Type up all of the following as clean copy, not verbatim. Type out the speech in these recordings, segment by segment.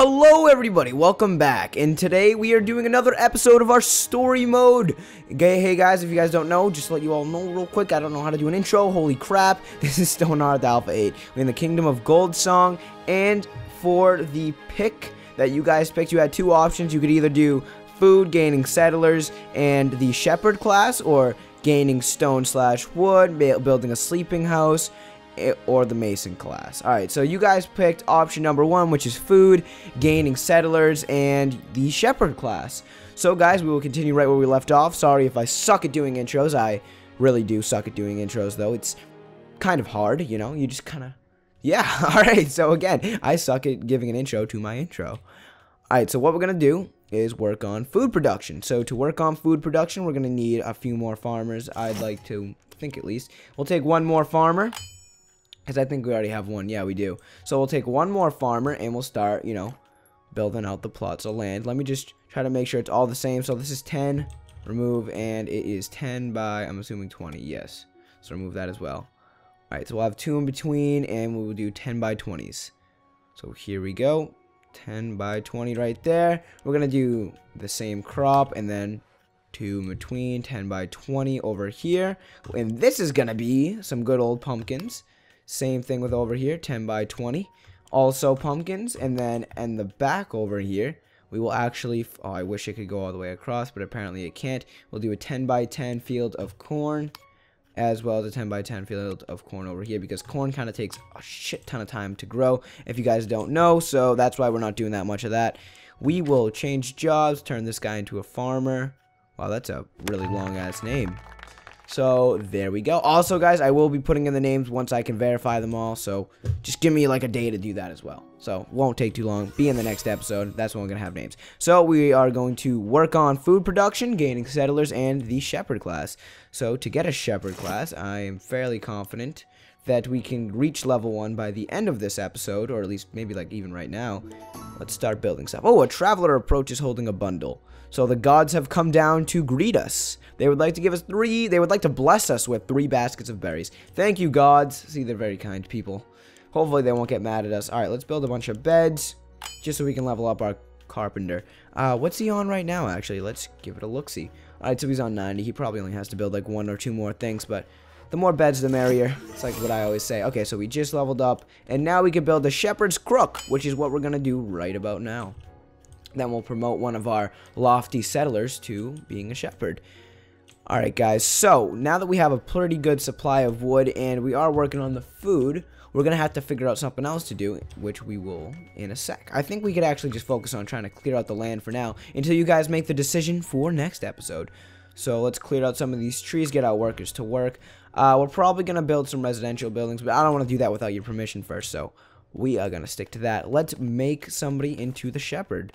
Hello everybody, welcome back, and today we are doing another episode of our story mode. Hey guys, if you guys don't know, just to let you all know real quick, I don't know how to do an intro, holy crap. This is Stonehearth Alpha 8. We're in the Kingdom of Gold Song, and for the pick that you guys picked, you had two options. You could either do food, gaining settlers, and the shepherd class, or gaining stone/wood, building a sleeping house, or the mason class. Alright, so you guys picked option number 1, which is food, gaining settlers, and the shepherd class. So guys, we will continue right where we left off. Sorry if I suck at doing intros. I really do suck at doing intros, though. It's kind of hard, you know, you just kind of, yeah. Alright, so again, I suck at giving an intro to my intro. Alright, so what we're going to do is work on food production. So to work on food production, we're going to need a few more farmers. I'd like to think, at least. We'll take one more farmer, because I think we already have one. Yeah, we do. So we'll take one more farmer, and we'll start, you know, building out the plots of land. Let me just try to make sure it's all the same. So this is 10, remove, and it is 10 by, I'm assuming 20, yes. So remove that as well. Alright, so we'll have 2 in between, and we'll do 10 by 20s. So here we go. 10 by 20 right there. We're going to do the same crop, and then 2 in between, 10 by 20 over here. And this is going to be some good old pumpkins. Same thing with over here, 10 by 20. Also pumpkins, and then in the back over here, we will actually, oh, I wish it could go all the way across, but apparently it can't. We'll do a 10 by 10 field of corn, as well as a 10 by 10 field of corn over here, because corn kind of takes a shit ton of time to grow, if you guys don't know, so that's why we're not doing that much of that. We will change jobs, turn this guy into a farmer. Wow, that's a really long-ass name. So, there we go. Also, guys, I will be putting in the names once I can verify them all, so just give me, like, a day to do that as well. So, won't take too long. Be in the next episode. That's when we're going to have names. So, we are going to work on food production, gaining settlers, and the shepherd class. So, to get a shepherd class, I am fairly confident that we can reach level 1 by the end of this episode, or at least maybe, like, even right now. Let's start building stuff. Oh, a traveler approaches holding a bundle. So the gods have come down to greet us. They would like to give us they would like to bless us with 3 baskets of berries. Thank you, gods. See, they're very kind people. Hopefully they won't get mad at us. Alright, let's build a bunch of beds, just so we can level up our carpenter. What's he on right now, actually? Let's give it a look-see. Alright, so he's on 90. He probably only has to build like 1 or 2 more things, but the more beds, the merrier. It's like what I always say. Okay, so we just leveled up, and now we can build a shepherd's crook, which is what we're going to do right about now. Then we'll promote one of our lofty settlers to being a shepherd. Alright guys, so now that we have a pretty good supply of wood and we are working on the food, we're going to have to figure out something else to do, which we will in a sec. I think we could actually just focus on trying to clear out the land for now until you guys make the decision for next episode. So let's clear out some of these trees, get our workers to work. We're probably going to build some residential buildings, but I don't want to do that without your permission first, so we are going to stick to that. Let's make somebody into the shepherd.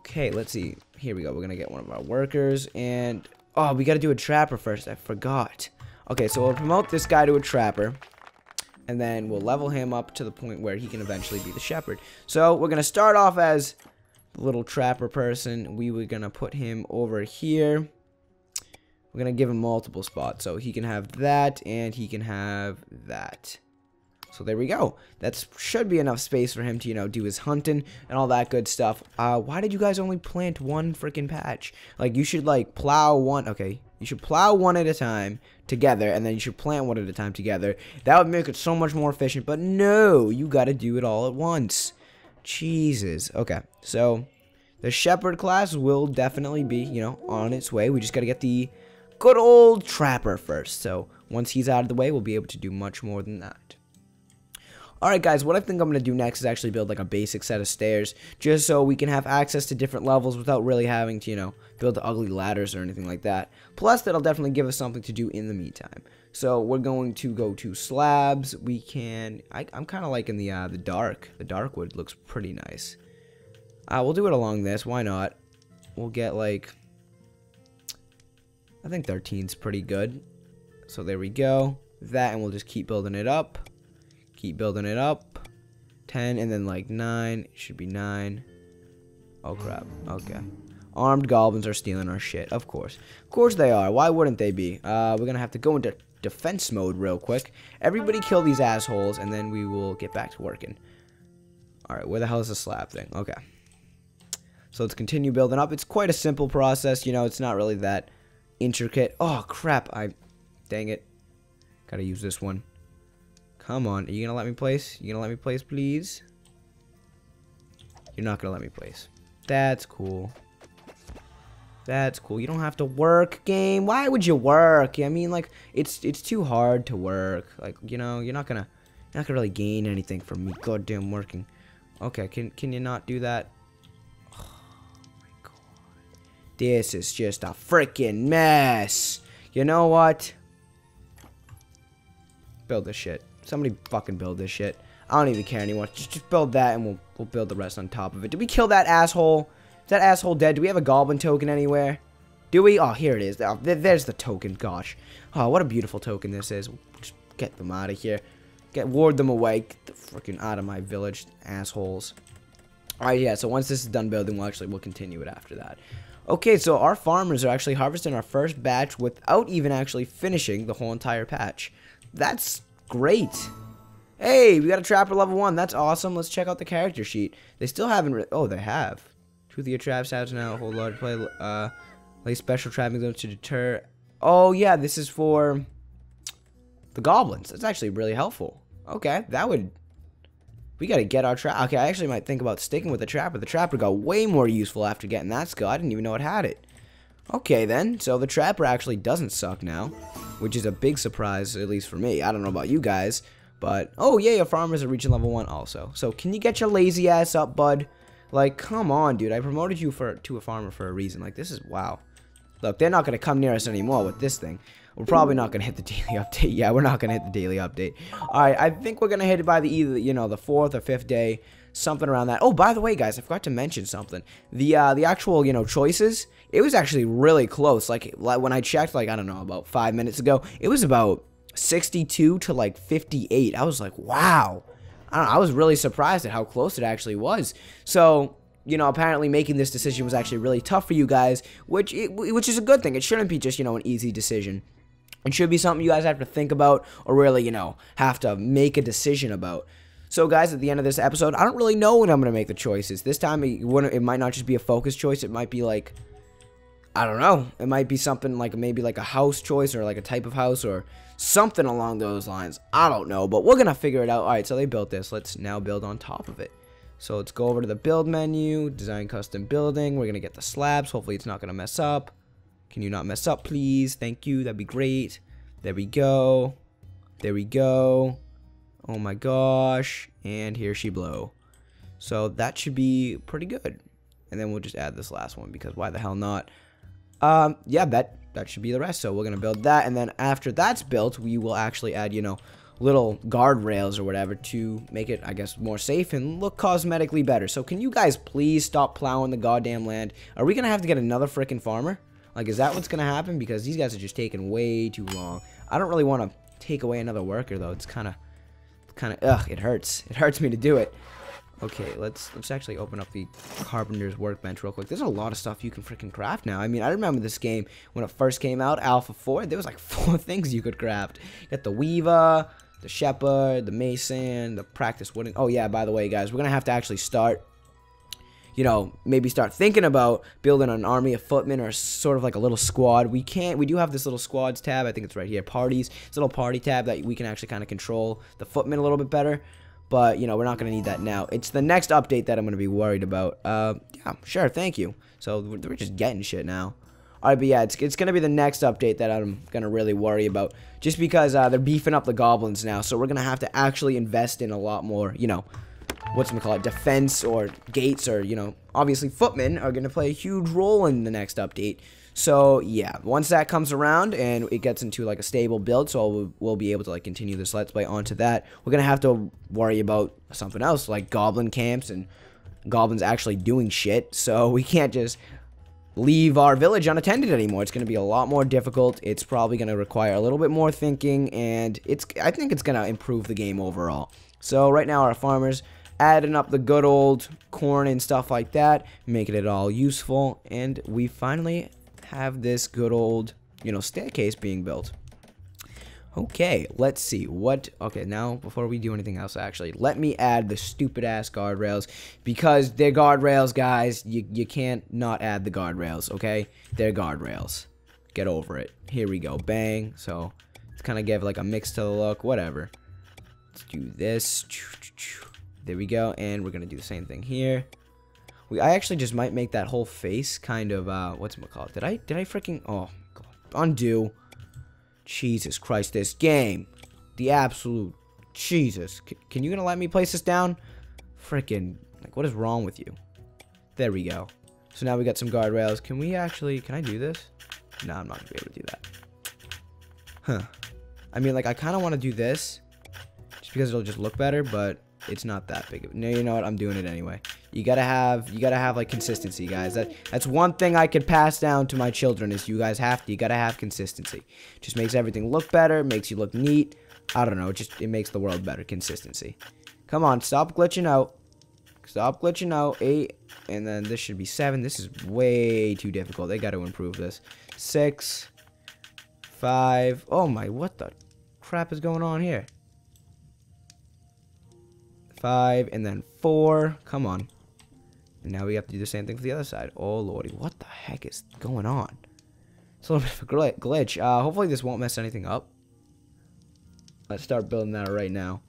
Okay, let's see. Here we go. We're going to get one of our workers. And, oh, we got to do a trapper first. I forgot. Okay, so we'll promote this guy to a trapper. And then we'll level him up to the point where he can eventually be the shepherd. So, we're going to start off as the little trapper person. We were going to put him over here. We're going to give him multiple spots. So, he can have that and he can have that. So there we go. That should be enough space for him to, you know, do his hunting and all that good stuff. Why did you guys only plant one freaking patch? Like, you should, like, plow one. Okay, you should plow one at a time together, and then you should plant one at a time together. That would make it so much more efficient, but no, you got to do it all at once. Jesus. Okay, so the shepherd class will definitely be, you know, on its way. We just got to get the good old trapper first. So once he's out of the way, we'll be able to do much more than that. Alright guys, what I think I'm going to do next is actually build like a basic set of stairs, just so we can have access to different levels without really having to, you know, build ugly ladders or anything like that. Plus, that'll definitely give us something to do in the meantime. So, we're going to go to slabs. We can, I'm kind of liking the dark. The dark wood looks pretty nice. We'll do it along this, why not? We'll get like, I think 13's pretty good. So, there we go. That, and we'll just keep building it up. Keep building it up. 10 and then like 9. It should be 9. Oh crap. Okay. Armed goblins are stealing our shit. Of course. Of course they are. Why wouldn't they be? We're gonna have to go into defense mode real quick. Everybody kill these assholes and then we will get back to working. Alright, where the hell is the slab thing? Okay. So let's continue building up. It's quite a simple process, you know, it's not really that intricate. Oh, crap. Dang it. Gotta use this one. Come on. Are you gonna let me place? You gonna let me place, please? You're not gonna let me place. That's cool. That's cool. You don't have to work, game. Why would you work? I mean, like, it's too hard to work. Like, you know, you're not gonna really gain anything from me goddamn working. Okay, can you not do that? Oh my god. This is just a freaking mess. You know what? Build this shit. Somebody fucking build this shit. I don't even care anymore. Just build that and we'll build the rest on top of it. Did we kill that asshole? Is that asshole dead? Do we have a goblin token anywhere? Do we? Oh, here it is. Oh, there's the token. Gosh. Oh, what a beautiful token this is. Just get them out of here. Ward them away. Get the freaking out of my village, assholes. Alright, yeah, so once this is done building, we'll continue it after that. Okay, so our farmers are actually harvesting our first batch without even actually finishing the whole entire patch. That's great. Hey, we got a trapper level 1. That's awesome. Let's check out the character sheet. They still haven't... Oh, they have. Two of your traps have now hold large play. Lay special trapping zones to deter... Oh, yeah, this is for the goblins. That's actually really helpful. Okay, that would... We gotta get our trap. Okay, I actually might think about sticking with the trapper. The trapper got way more useful after getting that skill. I didn't even know it had it. Okay, then. So the trapper actually doesn't suck now, which is a big surprise, at least for me. I don't know about you guys, but... Oh, yeah, your farmers are reaching level 1 also. So can you get your lazy ass up, bud? Like, come on, dude. I promoted you to a farmer for a reason. Like, this is... Wow. Look, they're not gonna come near us anymore with this thing. We're probably not gonna hit the daily update. Yeah, we're not gonna hit the daily update. Alright, I think we're gonna hit it by the either, you know, the 4th or 5th day. Something around that. Oh, by the way, guys, I forgot to mention something. The actual, you know, choices, it was actually really close. Like, when I checked, like, I don't know, about 5 minutes ago, it was about 62 to, like, 58. I was like, wow. I don't know, I was really surprised at how close it actually was. So... You know, apparently making this decision was actually really tough for you guys, which is a good thing. It shouldn't be just, you know, an easy decision. It should be something you guys have to think about or really, you know, have to make a decision about. So, guys, at the end of this episode, I don't really know when I'm going to make the choices. This time, it might not just be a focus choice. It might be like, I don't know. It might be something like maybe like a house choice or like a type of house or something along those lines. I don't know, but we're going to figure it out. All right, so they built this. Let's now build on top of it. So let's go over to the build menu, design custom building. We're going to get the slabs. Hopefully it's not going to mess up. Can you not mess up, please? Thank you. That'd be great. There we go. There we go. Oh my gosh. And here she blow. So that should be pretty good. And then we'll just add this last one because why the hell not? Yeah, that should be the rest. So we're going to build that. And then after that's built, we will actually add, you know, little guardrails or whatever to make it, I guess, more safe and look cosmetically better. So can you guys please stop plowing the goddamn land? Are we gonna have to get another freaking farmer? Like, is that what's gonna happen? Because these guys are just taking way too long. I don't really want to take away another worker though. It's kind of ugh, it hurts. It hurts me to do it. Okay, let's actually open up the carpenter's workbench real quick. There's a lot of stuff you can freaking craft now. I mean, I remember this game when it first came out, Alpha 4. There was like 4 things you could craft. You got the weaver, the shepherd, the mason, the practice wooden. Oh yeah, by the way, guys, we're gonna have to actually start, you know, maybe start thinking about building an army of footmen or sort of like a little squad. We do have this little squads tab. I think it's right here, parties. It's a little party tab that we can actually kind of control the footmen a little bit better. But, you know, we're not going to need that now. It's the next update that I'm going to be worried about. Yeah, sure, thank you. So, we're just getting shit now. Alright, but yeah, it's going to be the next update that I'm going to really worry about. Just because they're beefing up the goblins now. So, we're going to have to actually invest in a lot more, you know, what's going to call it, defense or gates or, you know, obviously footmen are going to play a huge role in the next update. So, yeah, once that comes around and it gets into, like, a stable build, so we'll be able to, like, continue this Let's Play onto that, we're going to have to worry about something else, like goblin camps and goblins actually doing shit, so we can't just leave our village unattended anymore. It's going to be a lot more difficult. It's probably going to require a little bit more thinking, and I think it's going to improve the game overall. So, right now, our farmers adding up the good old corn and stuff like that, making it all useful, and we finally have this good old, you know, staircase being built. Okay, let's see what. Okay, now before we do anything else, actually, let me add the stupid ass guardrails because they're guardrails, guys. You can't not add the guardrails. Okay, they're guardrails. Get over it. Here we go. Bang. So it's kind of give like a mix to the look. Whatever. Let's do this. There we go, and we're gonna do the same thing here. I actually just might make that whole face kind of what's it called? Did I freaking God. Undo. Jesus Christ, this game. The absolute Jesus. Can you gonna let me place this down? Freaking, like, what is wrong with you? There we go. So now we got some guardrails. Can I do this? No, I'm not gonna be able to do that. Huh. I mean, like, I kind of want to do this just because it'll just look better, but it's not that big. No, you know what? I'm doing it anyway. You gotta have like consistency, guys. That's one thing I could pass down to my children is you gotta have consistency. Just makes everything look better, makes you look neat. I don't know, it makes the world better. Consistency. Come on, stop glitching out. Stop glitching out. 8, and then this should be 7. This is way too difficult. They gotta improve this. 6, 5. Oh my, what the crap is going on here? 5, and then 4. Come on. And now we have to do the same thing for the other side. Oh lordy, what the heck is going on? It's a little bit of a glitch. Hopefully this won't mess anything up. Let's start building that right now.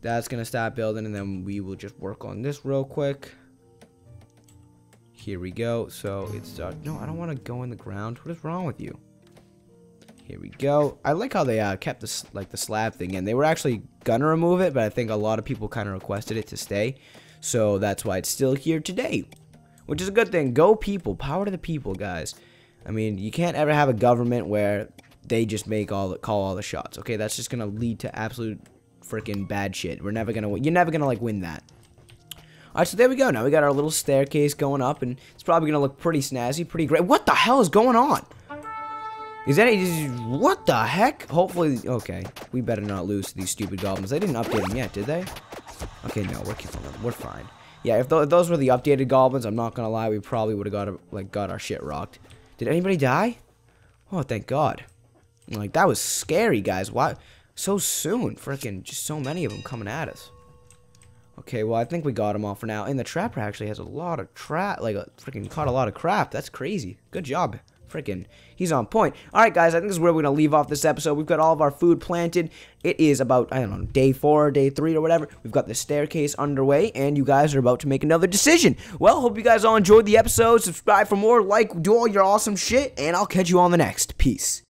That's gonna stop building, and then we will just work on this real quick. Here we go. So it's no, I don't want to go in the ground. What is wrong with you? Here we go. I like how they kept this, like, the slab thing in. They were actually gonna remove it, but I think a lot of people kind of requested it to stay. So that's why it's still here today, which is a good thing. Go people. Power to the people, guys. I mean, you can't ever have a government where they just call all the shots. Okay, that's just gonna lead to absolute freaking bad shit. You're never gonna like win that. All right, so there we go. Now we got our little staircase going up, and it's probably gonna look pretty snazzy, pretty great. What the hell is going on? What the heck? Hopefully, okay. We better not lose to these stupid goblins. They didn't update them yet, did they? Okay, no, we're killing them. We're fine. Yeah, if those were the updated goblins, I'm not gonna lie, we probably would have got our shit rocked. Did anybody die? Oh, thank God. Like, that was scary, guys. Why so soon? Freaking, just so many of them coming at us. Okay, well, I think we got them all for now. And the trapper actually has a lot of freaking caught a lot of crap. That's crazy. Good job. Freaking, he's on point. Alright, guys, I think this is where we're going to leave off this episode. We've got all of our food planted. It is about, I don't know, day 4, day 3, or whatever. We've got the staircase underway, and you guys are about to make another decision. Well, hope you guys all enjoyed the episode. Subscribe for more, like, do all your awesome shit, and I'll catch you on the next. Peace.